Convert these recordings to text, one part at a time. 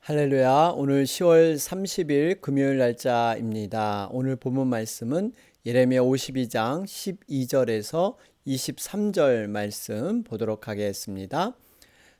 할렐루야. 오늘 10월 30일 금요일 날짜입니다. 오늘 본문 말씀은 예레미야 52장 12절에서 23절 말씀 보도록 하겠습니다.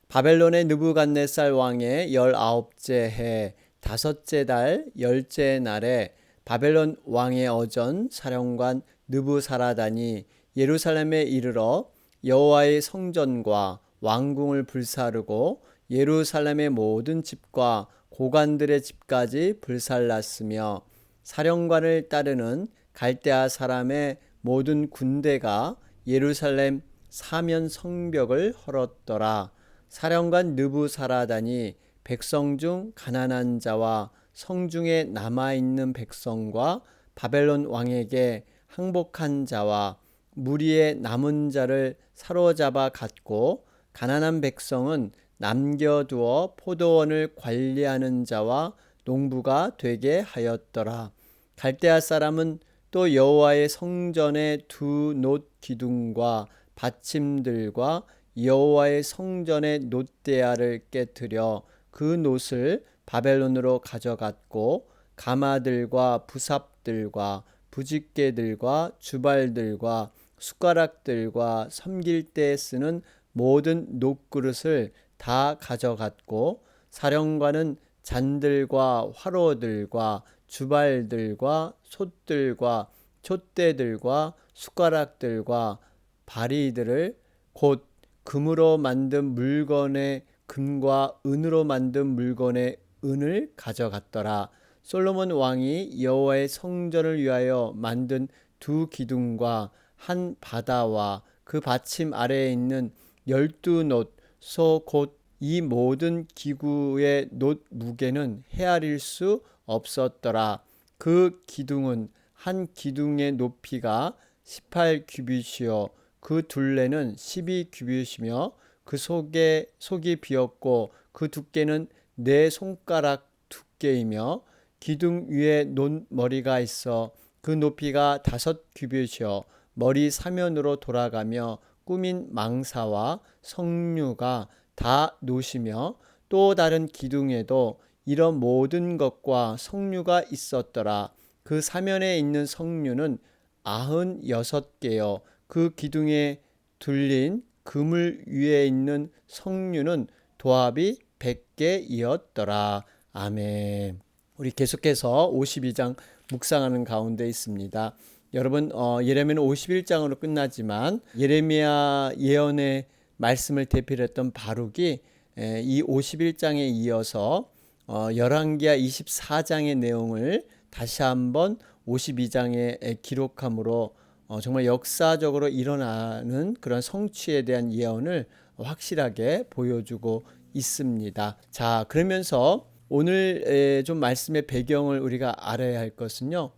바벨론의 느부갓네살 왕의 19째 해 다섯째 달 10째 날에 바벨론 왕의 어전 사령관 느부사라단이 예루살렘에 이르러 여호와의 성전과 왕궁을 불사르고 예루살렘의 모든 집과 고관들의 집까지 불살랐으며 사령관을 따르는 갈대아 사람의 모든 군대가 예루살렘 사면 성벽을 헐었더라. 사령관 느부사라단이 백성 중 가난한 자와 성중에 남아있는 백성과 바벨론 왕에게 항복한 자와 무리의 남은 자를 사로잡아 갔고, 가난한 백성은 남겨두어 포도원을 관리하는 자와 농부가 되게 하였더라. 갈대아 사람은 또 여호와의 성전의 두 놋 기둥과 받침들과 여호와의 성전의 놋대야를 깨뜨려 그 놋을 바벨론으로 가져갔고, 가마들과 부삽들과 부집개들과 주발들과 숟가락들과 섬길 때 쓰는 모든 놋그릇을 다 가져갔고, 사령관은 잔들과 화로들과 주발들과 솥들과 촛대들과 숟가락들과 바리들을 곧 금으로 만든 물건의 금과 은으로 만든 물건의 은을 가져갔더라. 솔로몬 왕이 여호와의 성전을 위하여 만든 두 기둥과 한 바다와 그 받침 아래에 있는 12놋소 곧 이 모든 기구의 놋 무게는 헤아릴 수 없었더라. 그 기둥은 한 기둥의 높이가 18규빗이요 그 둘레는 12규빗이며 그 속이 비었고 그 두께는 네 손가락 두께이며 기둥 위에 논머리가 있어 그 높이가 5규빗이요 머리 사면으로 돌아가며 꾸민 망사와 석류가 다 노시며, 또 다른 기둥에도 이런 모든 것과 석류가 있었더라. 그 사면에 있는 석류는 96개요 그 기둥에 둘린 그물 위에 있는 석류는 도합이 100개이었더라. 아멘. 우리 계속해서 52장 묵상하는 가운데 있습니다. 여러분, 예레미야는 51장으로 끝나지만 예레미야 예언의 말씀을 대필했던 바룩이 이 51장에 이어서 열왕기하 24장의 내용을 다시 한번 52장에 기록함으로 정말 역사적으로 일어나는 그런 성취에 대한 예언을 확실하게 보여주고 있습니다. 자, 그러면서 오늘 좀 말씀의 배경을 우리가 알아야 할 것은요,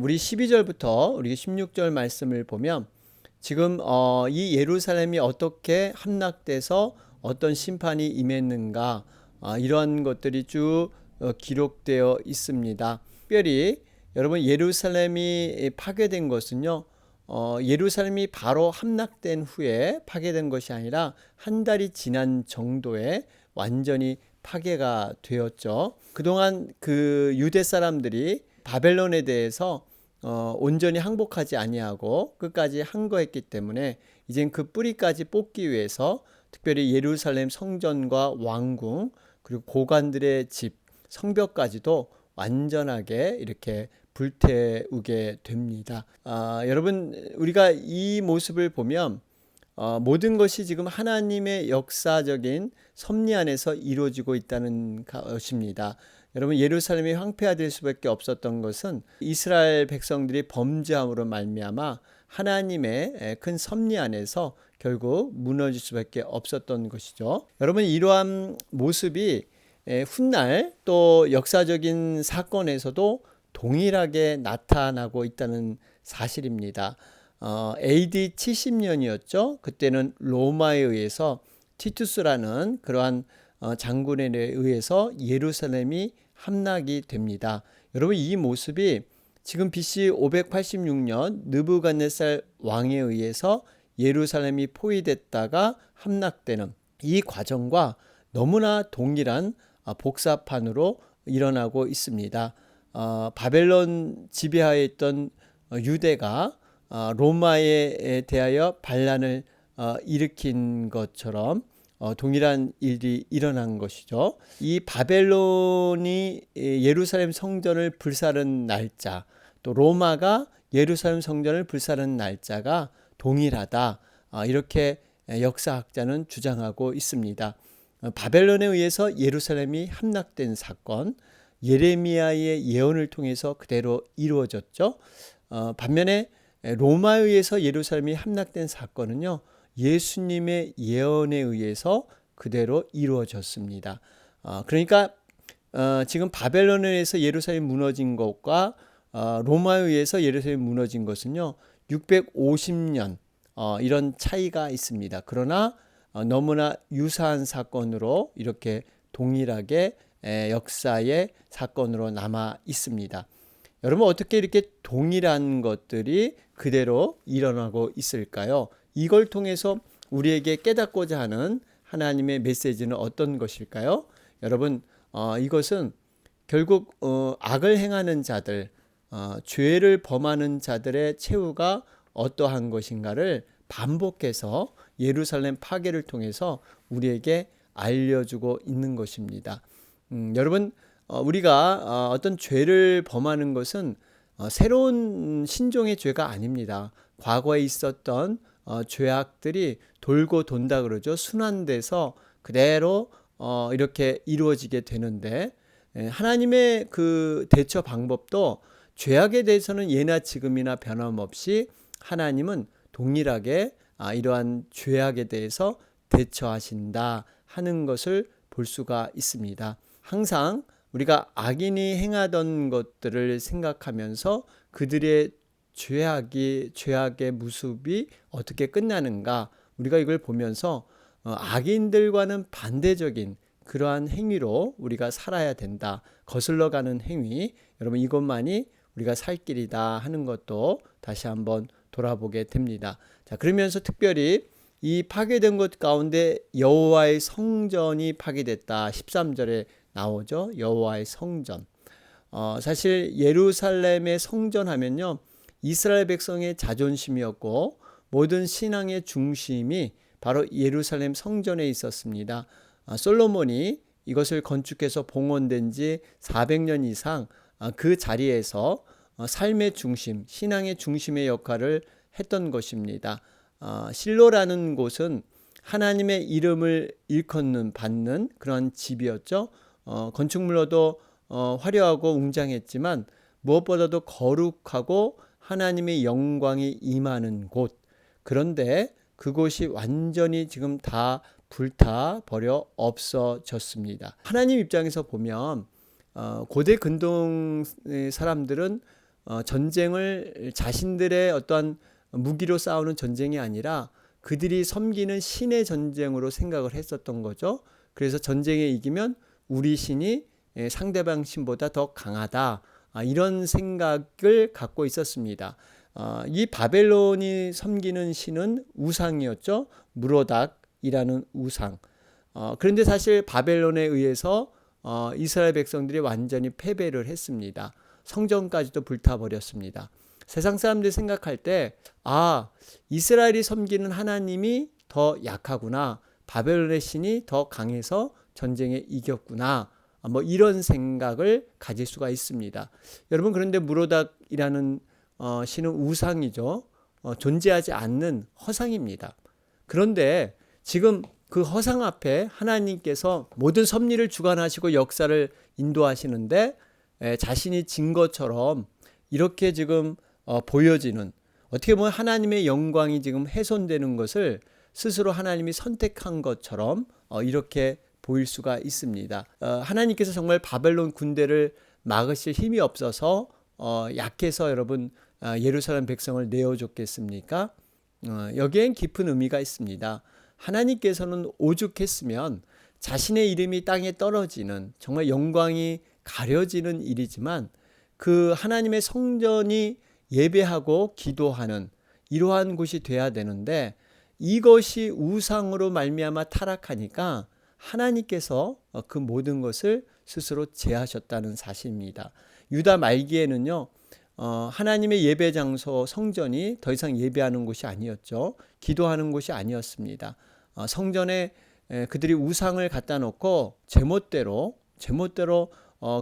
우리 12절부터 우리 16절 말씀을 보면 지금 이 예루살렘이 어떻게 함락돼서 어떤 심판이 임했는가, 이러한 것들이 쭉 기록되어 있습니다. 특별히 여러분, 예루살렘이 파괴된 것은요, 예루살렘이 바로 함락된 후에 파괴된 것이 아니라 한 달이 지난 정도에 완전히 파괴가 되었죠. 그동안 그 유대 사람들이 바벨론에 대해서 온전히 항복하지 아니하고 끝까지 항거했기 때문에 이젠 그 뿌리까지 뽑기 위해서 특별히 예루살렘 성전과 왕궁 그리고 고관들의 집, 성벽까지도 완전하게 이렇게 불태우게 됩니다. 여러분, 우리가 이 모습을 보면 모든 것이 지금 하나님의 역사적인 섭리 안에서 이루어지고 있다는 것입니다. 여러분, 예루살렘이 황폐화될 수밖에 없었던 것은 이스라엘 백성들이 범죄함으로 말미암아 하나님의 큰 섭리 안에서 결국 무너질 수밖에 없었던 것이죠. 여러분, 이러한 모습이 훗날 또 역사적인 사건에서도 동일하게 나타나고 있다는 사실입니다. AD 70년이었죠. 그때는 로마에 의해서 티투스라는 그러한 장군에 의해서 예루살렘이 함락이 됩니다. 여러분, 이 모습이 지금 BC 586년 느부갓네살 왕에 의해서 예루살렘이 포위됐다가 함락되는 이 과정과 너무나 동일한 복사판으로 일어나고 있습니다. 바벨론 지배하에 있던 유대가 로마에 대하여 반란을 일으킨 것처럼 동일한 일이 일어난 것이죠. 이 바벨론이 예루살렘 성전을 불사른 날짜, 또 로마가 예루살렘 성전을 불사른 날짜가 동일하다. 이렇게 역사학자는 주장하고 있습니다. 바벨론에 의해서 예루살렘이 함락된 사건, 예레미야의 예언을 통해서 그대로 이루어졌죠. 반면에 로마에 의해서 예루살렘이 함락된 사건은요, 예수님의 예언에 의해서 그대로 이루어졌습니다. 그러니까 지금 바벨론에 의해서 예루살렘이 무너진 것과 로마에 의해서 예루살렘이 무너진 것은요, 650년 이런 차이가 있습니다. 그러나 너무나 유사한 사건으로 이렇게 동일하게 역사의 사건으로 남아 있습니다. 여러분, 어떻게 이렇게 동일한 것들이 그대로 일어나고 있을까요? 이걸 통해서 우리에게 깨닫고자 하는 하나님의 메시지는 어떤 것일까요? 여러분, 이것은 결국 악을 행하는 자들, 죄를 범하는 자들의 최후가 어떠한 것인가를 반복해서 예루살렘 파괴를 통해서 우리에게 알려주고 있는 것입니다. 여러분, 우리가 어떤 죄를 범하는 것은 새로운 신종의 죄가 아닙니다. 과거에 있었던 죄악들이 돌고 돈다 그러죠. 순환돼서 그대로 이렇게 이루어지게 되는데, 하나님의 그 대처 방법도 죄악에 대해서는 예나 지금이나 변함없이 하나님은 동일하게 이러한 죄악에 대해서 대처하신다 하는 것을 볼 수가 있습니다. 항상 우리가 악인이 행하던 것들을 생각하면서 그들의 죄악의 모습이 어떻게 끝나는가, 우리가 이걸 보면서 악인들과는 반대적인 그러한 행위로 우리가 살아야 된다. 거슬러 가는 행위, 여러분, 이것만이 우리가 살 길이다 하는 것도 다시 한번 돌아보게 됩니다. 자, 그러면서 특별히 이 파괴된 것 가운데 여호와의 성전이 파괴됐다. 13절에 나오죠. 여호와의 성전. 사실 예루살렘의 성전 하면요, 이스라엘 백성의 자존심이었고 모든 신앙의 중심이 바로 예루살렘 성전에 있었습니다. 솔로몬이 이것을 건축해서 봉헌된 지 400년 이상 그 자리에서 삶의 중심, 신앙의 중심의 역할을 했던 것입니다. 실로라는 곳은 하나님의 이름을 일컫는 받는 그런 집이었죠. 건축물로도 화려하고 웅장했지만 무엇보다도 거룩하고 하나님의 영광이 임하는 곳. 그런데 그곳이 완전히 지금 다 불타 버려 없어졌습니다. 하나님 입장에서 보면 고대 근동 사람들은 전쟁을 자신들의 어떤 무기로 싸우는 전쟁이 아니라 그들이 섬기는 신의 전쟁으로 생각을 했었던 거죠. 그래서 전쟁에 이기면 우리 신이 상대방 신보다 더 강하다, 이런 생각을 갖고 있었습니다. 이 바벨론이 섬기는 신은 우상이었죠. 무로닥이라는 우상. 그런데 사실 바벨론에 의해서 이스라엘 백성들이 완전히 패배를 했습니다. 성전까지도 불타버렸습니다. 세상 사람들이 생각할 때 이스라엘이 섬기는 하나님이 더 약하구나, 바벨론의 신이 더 강해서 전쟁에 이겼구나, 이런 생각을 가질 수가 있습니다. 여러분, 그런데 무로닥이라는 신은 우상이죠. 존재하지 않는 허상입니다. 그런데 지금 그 허상 앞에 하나님께서 모든 섭리를 주관하시고 역사를 인도하시는데 자신이 진 것처럼 이렇게 지금 보여지는, 어떻게 보면 하나님의 영광이 지금 훼손되는 것을 스스로 하나님이 선택한 것처럼 이렇게 보일 수가 있습니다. 하나님께서 정말 바벨론 군대를 막으실 힘이 없어서 약해서 여러분 예루살렘 백성을 내어줬겠습니까? 여기엔 깊은 의미가 있습니다. 하나님께서는 오죽했으면 자신의 이름이 땅에 떨어지는, 정말 영광이 가려지는 일이지만 그 하나님의 성전이 예배하고 기도하는 이러한 곳이 돼야 되는데 이것이 우상으로 말미암아 타락하니까 하나님께서 그 모든 것을 스스로 제하셨다는 사실입니다. 유다 말기에는요, 하나님의 예배 장소 성전이 더 이상 예배하는 곳이 아니었죠. 기도하는 곳이 아니었습니다. 성전에 그들이 우상을 갖다 놓고 제멋대로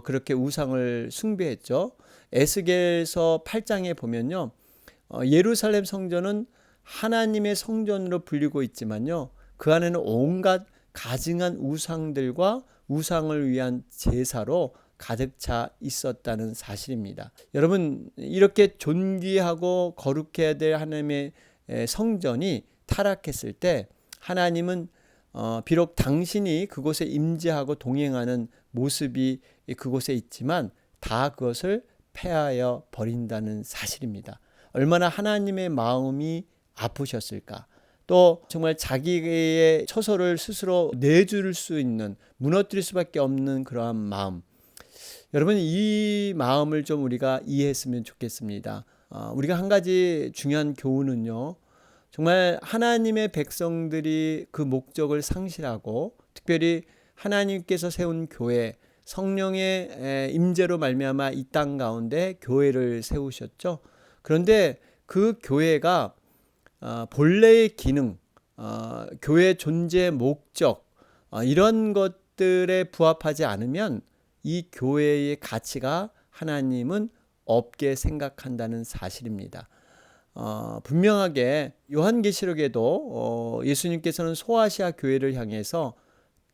그렇게 우상을 숭배했죠. 에스겔서 8장에 보면요, 예루살렘 성전은 하나님의 성전으로 불리고 있지만요, 그 안에는 온갖 가증한 우상들과 우상을 위한 제사로 가득 차 있었다는 사실입니다. 여러분, 이렇게 존귀하고 거룩해야 될 하나님의 성전이 타락했을 때 하나님은 비록 당신이 그곳에 임재하고 동행하는 모습이 그곳에 있지만 다 그것을 폐하여 버린다는 사실입니다. 얼마나 하나님의 마음이 아프셨을까. 또 정말 자기의 처소를 스스로 내줄 수 있는, 무너뜨릴 수밖에 없는 그러한 마음. 여러분, 이 마음을 좀 우리가 이해했으면 좋겠습니다. 우리가 한 가지 중요한 교훈은요, 정말 하나님의 백성들이 그 목적을 상실하고 특별히 하나님께서 세운 교회, 성령의 임재로 말미암아 이 땅 가운데 교회를 세우셨죠. 그런데 그 교회가 본래의 기능, 교회 존재의 목적, 이런 것들에 부합하지 않으면 이 교회의 가치가 하나님은 없게 생각한다는 사실입니다. 분명하게 요한계시록에도 예수님께서는 소아시아 교회를 향해서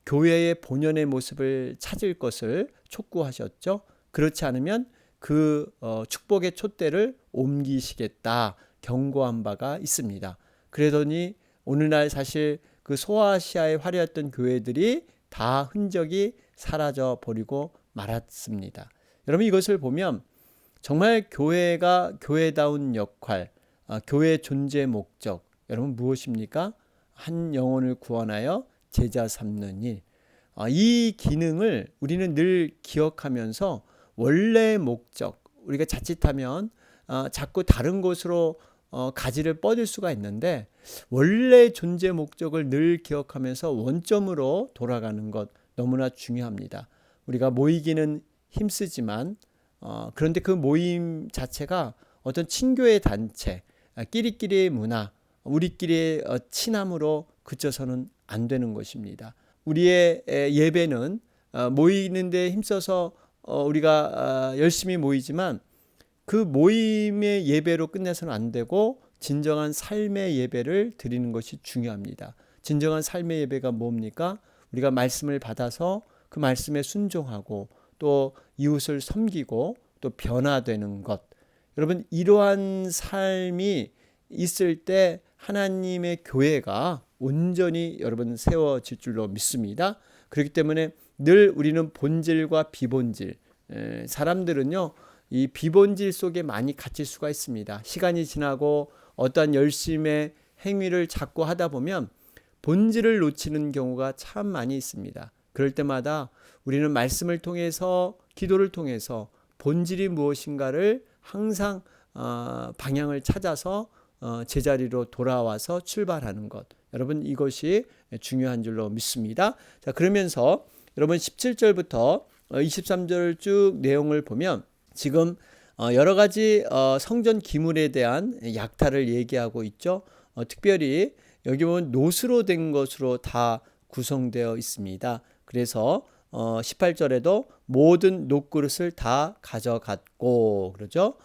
교회의 본연의 모습을 찾을 것을 촉구하셨죠. 그렇지 않으면 그 축복의 촛대를 옮기시겠다 경고한 바가 있습니다. 그러더니 오늘날 사실 그 소아시아에 화려했던 교회들이 다 흔적이 사라져 버리고 말았습니다. 여러분, 이것을 보면 정말 교회가 교회다운 역할, 교회의 존재 목적, 여러분 무엇입니까? 한 영혼을 구원하여 제자 삼는 일. 이 기능을 우리는 늘 기억하면서 원래의 목적, 우리가 자칫하면 자꾸 다른 곳으로 가지를 뻗을 수가 있는데 원래 존재 목적을 늘 기억하면서 원점으로 돌아가는 것 너무나 중요합니다. 우리가 모이기는 힘쓰지만 그런데 그 모임 자체가 어떤 친교의 단체, 끼리끼리의 문화, 우리끼리의 친함으로 그쳐서는 안 되는 것입니다. 우리의 예배는 모이는 데 힘써서 우리가 열심히 모이지만 그 모임의 예배로 끝내서는 안 되고 진정한 삶의 예배를 드리는 것이 중요합니다. 진정한 삶의 예배가 뭡니까? 우리가 말씀을 받아서 그 말씀에 순종하고 또 이웃을 섬기고 또 변화되는 것. 여러분, 이러한 삶이 있을 때 하나님의 교회가 온전히 여러분 세워질 줄로 믿습니다. 그렇기 때문에 늘 우리는 본질과 비본질, 사람들은요 이 비본질 속에 많이 갇힐 수가 있습니다. 시간이 지나고 어떠한 열심의 행위를 자꾸 하다 보면 본질을 놓치는 경우가 참 많이 있습니다. 그럴 때마다 우리는 말씀을 통해서, 기도를 통해서 본질이 무엇인가를 항상 방향을 찾아서 제자리로 돌아와서 출발하는 것. 여러분, 이것이 중요한 줄로 믿습니다. 자, 그러면서 여러분 17절부터 23절 쭉 내용을 보면 지금 여러 가지 성전 기물에 대한 약탈을 얘기하고 있죠. 특별히 여기 보면 노스로 된 것으로 다 구성되어 있습니다. 그래서 18절에도 모든 녹그릇을 다 가져갔고 그러죠.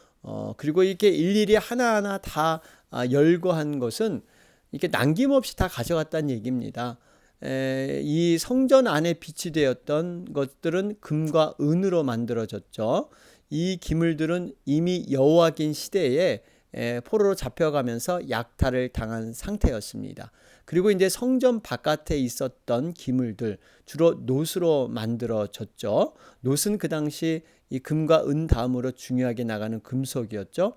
그리고 이렇게 일일이 하나하나 다 열거한 것은 이렇게 남김없이 다 가져갔다는 얘기입니다. 이 성전 안에 비치되었던 것들은 금과 은으로 만들어졌죠. 이 기물들은 이미 여호와긴 시대에 포로로 잡혀가면서 약탈을 당한 상태였습니다. 그리고 이제 성전 바깥에 있었던 기물들 주로 노스로 만들어졌죠. 노스는 그 당시 이 금과 은 다음으로 중요하게 나가는 금속이었죠.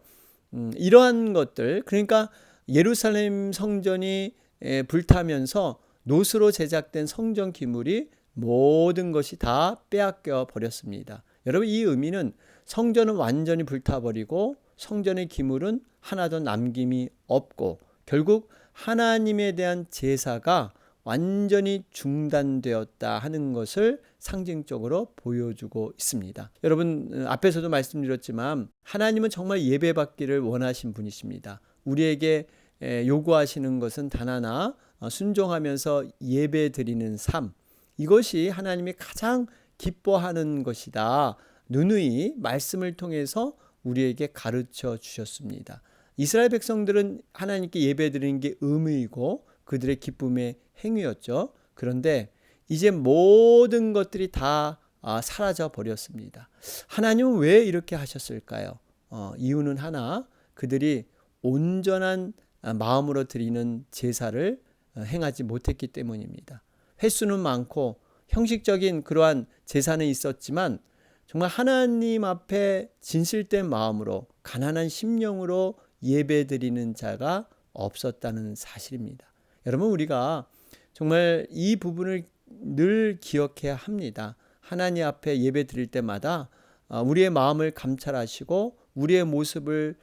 이러한 것들, 그러니까 예루살렘 성전이 불타면서 노스로 제작된 성전 기물이 모든 것이 다 빼앗겨 버렸습니다. 여러분, 이 의미는 성전은 완전히 불타버리고 성전의 기물은 하나도 남김이 없고 결국 하나님에 대한 제사가 완전히 중단되었다 하는 것을 상징적으로 보여주고 있습니다. 여러분, 앞에서도 말씀드렸지만 하나님은 정말 예배받기를 원하신 분이십니다. 우리에게 요구하시는 것은 단 하나, 순종하면서 예배 드리는 삶, 이것이 하나님이 가장 기뻐하는 것이다. 누누이 말씀을 통해서 우리에게 가르쳐 주셨습니다. 이스라엘 백성들은 하나님께 예배 드리는 게 의무이고 그들의 기쁨의 행위였죠. 그런데 이제 모든 것들이 다 사라져 버렸습니다. 하나님은 왜 이렇게 하셨을까요? 이유는 하나, 그들이 온전한 마음으로 드리는 제사를 행하지 못했기 때문입니다. 횟수는 많고 형식적인 그러한 제사는 있었지만 정말 하나님 앞에 진실된 마음으로 가난한 심령으로 예배드리는 자가 없었다는 사실입니다. 여러분, 우리가 정말 이 부분을 늘 기억해야 합니다. 하나님 앞에 예배드릴 때마다 우리의 마음을 감찰하시고 우리의 모습을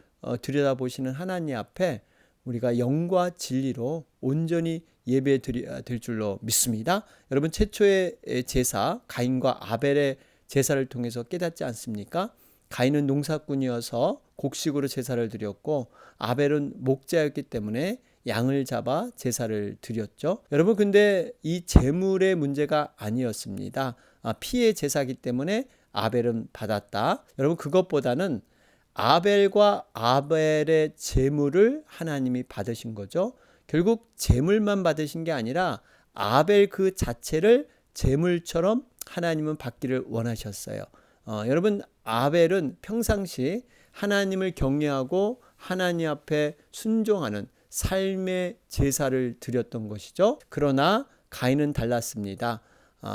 들여다보시는 하나님 앞에 우리가 영과 진리로 온전히 예배 드릴 줄로 믿습니다. 여러분, 최초의 제사 가인과 아벨의 제사를 통해서 깨닫지 않습니까? 가인은 농사꾼이어서 곡식으로 제사를 드렸고 아벨은 목자였기 때문에 양을 잡아 제사를 드렸죠. 여러분, 근데 이 제물의 문제가 아니었습니다. 피의 제사이기 때문에 아벨은 받았다. 여러분, 그것보다는 아벨과 아벨의 제물을 하나님이 받으신 거죠. 결국 제물만 받으신 게 아니라 아벨 그 자체를 제물처럼 하나님은 받기를 원하셨어요. 여러분, 아벨은 평상시 하나님을 경외하고 하나님 앞에 순종하는 삶의 제사를 드렸던 것이죠. 그러나 가인은 달랐습니다.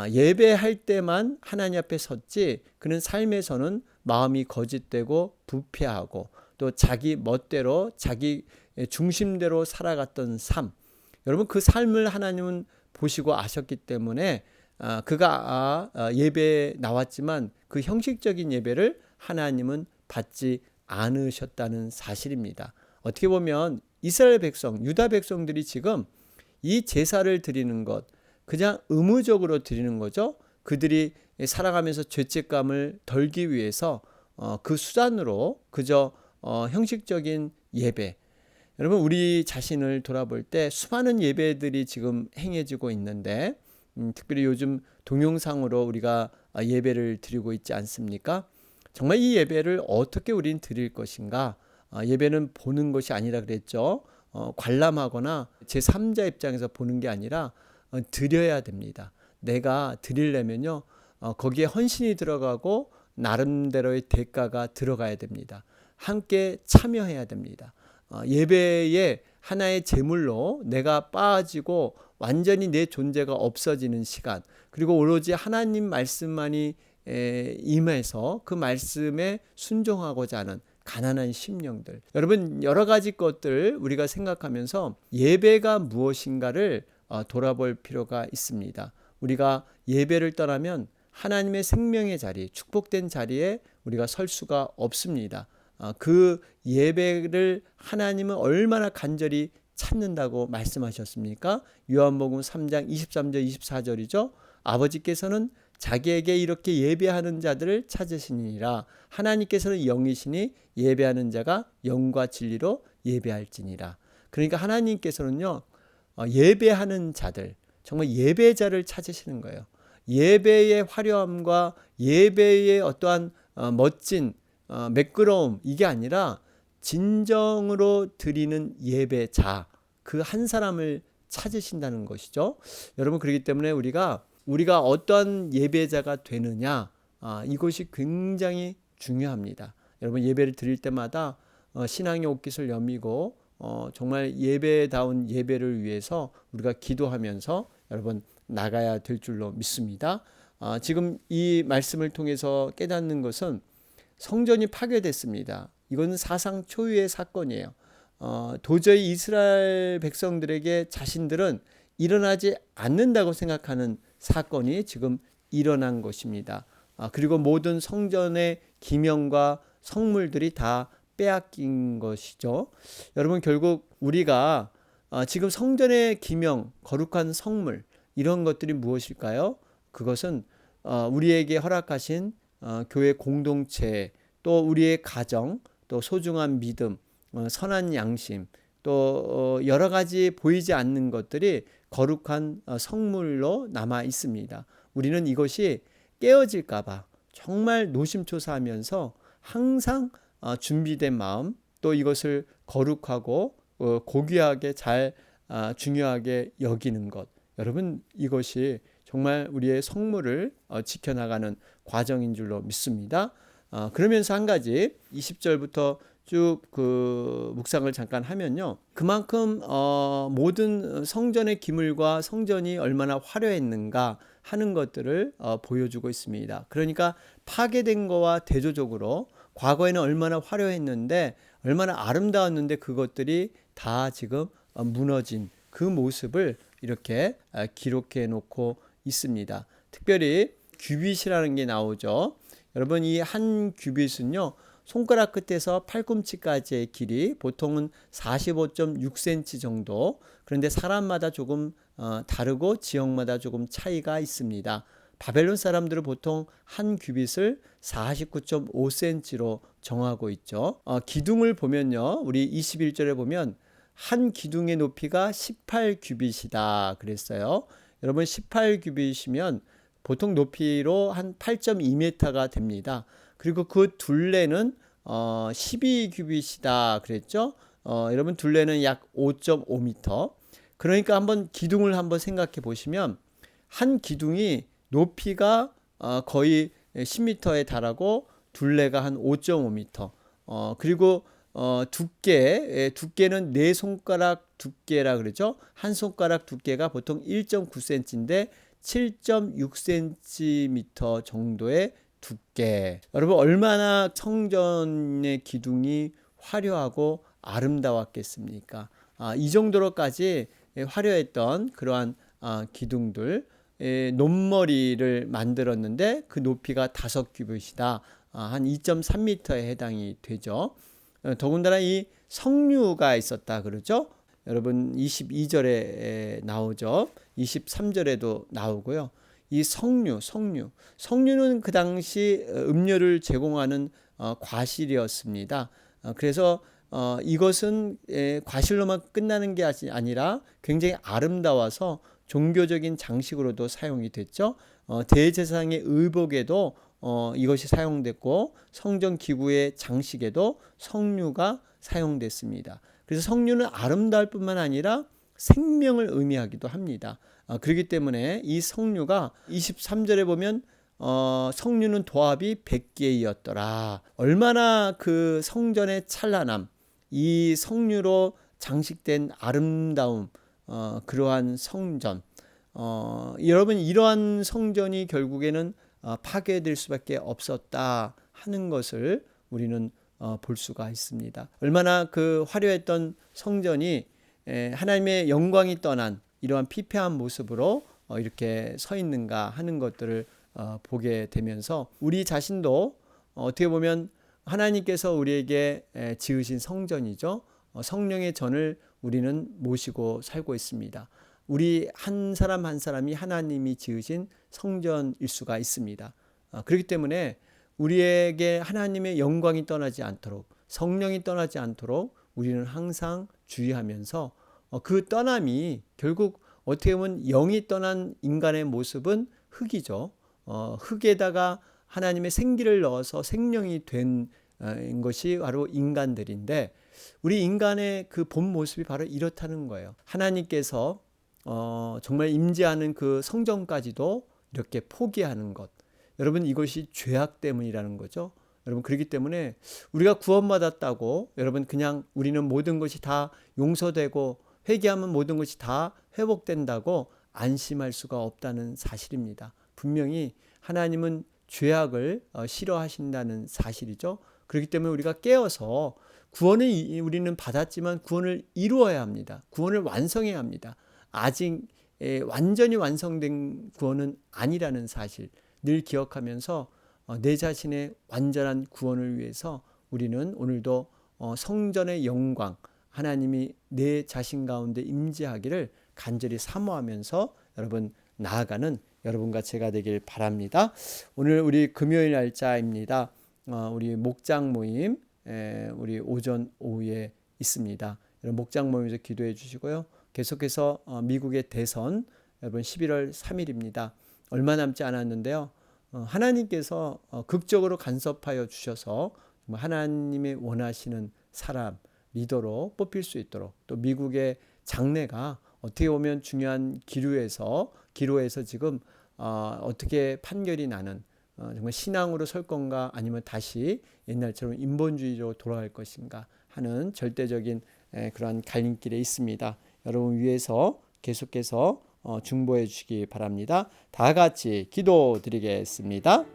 예배할 때만 하나님 앞에 섰지 그는 삶에서는 마음이 거짓되고 부패하고 또 자기 멋대로 자기 중심대로 살아갔던 삶. 여러분, 그 삶을 하나님은 보시고 아셨기 때문에 그가 예배에 나왔지만 그 형식적인 예배를 하나님은 받지 않으셨다는 사실입니다. 어떻게 보면 이스라엘 백성, 유다 백성들이 지금 이 제사를 드리는 것 그냥 의무적으로 드리는 거죠. 그들이 살아가면서 죄책감을 덜기 위해서 그 수단으로 그저 형식적인 예배. 여러분, 우리 자신을 돌아볼 때 수많은 예배들이 지금 행해지고 있는데 특별히 요즘 동영상으로 우리가 예배를 드리고 있지 않습니까? 정말 이 예배를 어떻게 우리는 드릴 것인가? 예배는 보는 것이 아니라 그랬죠. 관람하거나 제3자 입장에서 보는 게 아니라 드려야 됩니다. 내가 드리려면요, 거기에 헌신이 들어가고 나름대로의 대가가 들어가야 됩니다. 함께 참여해야 됩니다. 예배의 하나의 제물로 내가 빠지고 완전히 내 존재가 없어지는 시간, 그리고 오로지 하나님 말씀만이 임해서 그 말씀에 순종하고자 하는 가난한 심령들. 여러분, 여러 가지 것들 우리가 생각하면서 예배가 무엇인가를 돌아볼 필요가 있습니다. 우리가 예배를 떠나면 하나님의 생명의 자리, 축복된 자리에 우리가 설 수가 없습니다. 그 예배를 하나님은 얼마나 간절히 찾는다고 말씀하셨습니까? 요한복음 3장 23절 24절이죠. 아버지께서는 자기에게 이렇게 예배하는 자들을 찾으시니라. 하나님께서는 영이시니 예배하는 자가 영과 진리로 예배할지니라. 그러니까 하나님께서는요, 예배하는 자들, 정말 예배자를 찾으시는 거예요. 예배의 화려함과 예배의 어떠한 멋진 매끄러움, 이게 아니라 진정으로 드리는 예배자, 그 한 사람을 찾으신다는 것이죠. 여러분, 그렇기 때문에 우리가 어떠한 예배자가 되느냐, 이것이 굉장히 중요합니다. 여러분, 예배를 드릴 때마다 신앙의 옷깃을 여미고 정말 예배다운 예배를 위해서 우리가 기도하면서 여러분 나가야 될 줄로 믿습니다. 지금 이 말씀을 통해서 깨닫는 것은 성전이 파괴됐습니다. 이건 사상 초유의 사건이에요. 도저히 이스라엘 백성들에게 자신들은 일어나지 않는다고 생각하는 사건이 지금 일어난 것입니다. 그리고 모든 성전의 기명과 성물들이 다 빼앗긴 것이죠. 여러분, 결국 우리가 지금 성전의 기명, 거룩한 성물 이런 것들이 무엇일까요? 그것은 우리에게 허락하신 교회 공동체, 또 우리의 가정, 또 소중한 믿음, 선한 양심, 또 여러 가지 보이지 않는 것들이 거룩한 성물로 남아 있습니다. 우리는 이것이 깨어질까봐 정말 노심초사하면서 항상 준비된 마음, 또 이것을 거룩하고 고귀하게 잘 중요하게 여기는 것. 여러분, 이것이 정말 우리의 성물을 지켜나가는 과정인 줄로 믿습니다. 그러면서 한 가지 20절부터 쭉 그 묵상을 잠깐 하면요, 그만큼 모든 성전의 기물과 성전이 얼마나 화려했는가 하는 것들을 보여주고 있습니다. 그러니까 파괴된 거와 대조적으로 과거에는 얼마나 화려했는데, 얼마나 아름다웠는데 그것들이 다 지금 무너진 그 모습을 이렇게 기록해 놓고 있습니다. 특별히 규빗이라는 게 나오죠. 여러분, 이 한 규빗은요, 손가락 끝에서 팔꿈치까지의 길이 보통은 45.6cm 정도. 그런데 사람마다 조금 다르고 지역마다 조금 차이가 있습니다. 바벨론 사람들은 보통 한 규빗을 49.5cm로 정하고 있죠. 기둥을 보면요, 우리 21절에 보면 한 기둥의 높이가 18규빗이다 그랬어요. 여러분, 18규빗이면 보통 높이로 한 8.2m가 됩니다. 그리고 그 둘레는 12규빗이다 그랬죠. 여러분, 둘레는 약 5.5m. 그러니까 한번 기둥을 한번 생각해 보시면 한 기둥이 높이가 거의 10m에 달하고 둘레가 한 5.5m. 그리고 두께는 네 손가락 두께라 그러죠. 한 손가락 두께가 보통 1.9cm인데 7.6cm 정도의 두께. 여러분, 얼마나 성전의 기둥이 화려하고 아름다웠겠습니까? 이 정도로까지 화려했던 그러한 기둥들, 논머리를 만들었는데 그 높이가 5규빗이다. 한 2.3m에 해당이 되죠. 더군다나 이 석류가 있었다 그러죠. 여러분, 22절에 나오죠. 23절에도 나오고요. 이 석류는 그 당시 음료를 제공하는 과실이었습니다. 그래서 이것은 과실로만 끝나는 게 아니라 굉장히 아름다워서 종교적인 장식으로도 사용이 됐죠. 대제사장의 의복에도 이것이 사용됐고, 성전 기구의 장식에도 석류가 사용됐습니다. 그래서 석류는 아름다울 뿐만 아니라 생명을 의미하기도 합니다. 그렇기 때문에 이 석류가 23절에 보면 석류는 도합이 100개이었더라. 얼마나 그 성전의 찬란함, 이 석류로 장식된 아름다움, 그러한 성전. 여러분, 이러한 성전이 결국에는 파괴될 수밖에 없었다 하는 것을 우리는 볼 수가 있습니다. 얼마나 그 화려했던 성전이 하나님의 영광이 떠난 이러한 피폐한 모습으로 이렇게 서 있는가 하는 것들을 보게 되면서 우리 자신도 어떻게 보면 하나님께서 우리에게 지으신 성전이죠. 성령의 전을 우리는 모시고 살고 있습니다. 우리 한 사람 한 사람이 하나님이 지으신 성전일 수가 있습니다. 그렇기 때문에 우리에게 하나님의 영광이 떠나지 않도록, 성령이 떠나지 않도록 우리는 항상 주의하면서 그 떠남이 결국 어떻게 보면 영이 떠난 인간의 모습은 흙이죠. 흙에다가 하나님의 생기를 넣어서 생명이 된 것이 바로 인간들인데, 우리 인간의 그 본 모습이 바로 이렇다는 거예요. 하나님께서 정말 임재하는 그 성전까지도 이렇게 포기하는 것. 여러분, 이것이 죄악 때문이라는 거죠. 여러분, 그렇기 때문에 우리가 구원받았다고 여러분 그냥 우리는 모든 것이 다 용서되고 회개하면 모든 것이 다 회복된다고 안심할 수가 없다는 사실입니다. 분명히 하나님은 죄악을 싫어하신다는 사실이죠. 그렇기 때문에 우리가 깨어서 구원을 우리는 받았지만 구원을 이루어야 합니다. 구원을 완성해야 합니다. 아직 완전히 완성된 구원은 아니라는 사실 늘 기억하면서 내 자신의 완전한 구원을 위해서 우리는 오늘도 성전의 영광, 하나님이 내 자신 가운데 임재하기를 간절히 사모하면서 여러분 나아가는 여러분과 제가 되길 바랍니다. 오늘 우리 금요일 날짜입니다. 우리 목장 모임 우리 오전 오후에 있습니다. 여러분 목장 모임에서 기도해 주시고요. 계속해서 미국의 대선 여러분 11월 3일입니다. 얼마 남지 않았는데요. 하나님께서 극적으로 간섭하여 주셔서 하나님이 원하시는 사람 리더로 뽑힐 수 있도록, 또 미국의 장래가 어떻게 보면 중요한 기로에서 지금 어떻게 판결이 나는, 정말 신앙으로 설 건가 아니면 다시 옛날처럼 인본주의로 돌아갈 것인가 하는 절대적인 그러한 갈림길에 있습니다. 여러분 위해서 계속해서 중보해 주시기 바랍니다. 다 같이 기도드리겠습니다.